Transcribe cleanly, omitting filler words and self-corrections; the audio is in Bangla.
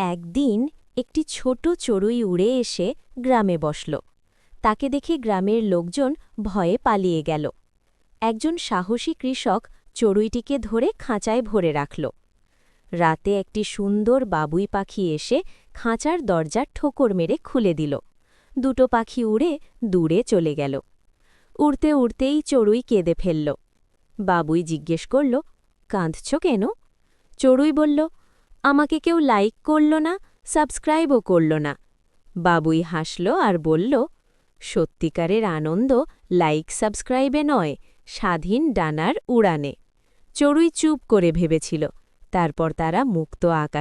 একদিন একটি ছোট চড়ুই উড়ে এসে গ্রামে বসল। তাকে দেখে গ্রামের লোকজন ভয়ে পালিয়ে গেল। একজন সাহসী কৃষক চড়ুইটিকে ধরে খাঁচায় ভরে রাখল। রাতে একটি সুন্দর বাবুই পাখি এসে খাঁচার দরজা ঠোকর মেরে খুলে দিল। দুটো পাখি উড়ে দূরে চলে গেল। উড়তে উড়তেই চড়ুই কেঁদে ফেলল। বাবুই জিজ্ঞেস করল, কাঁদছ কেন? চড়ুই বলল, আমাকে কেউ লাইক করল না, সাবস্ক্রাইবও করল না। বাবুই হাসল আর বলল, সত্যিকারের আনন্দ লাইক সাবস্ক্রাইবে নয়, স্বাধীন ডানার উড়ানে। চড়ুই চুপ করে ভেবেছিল। তারপর তারা মুক্ত আকাশ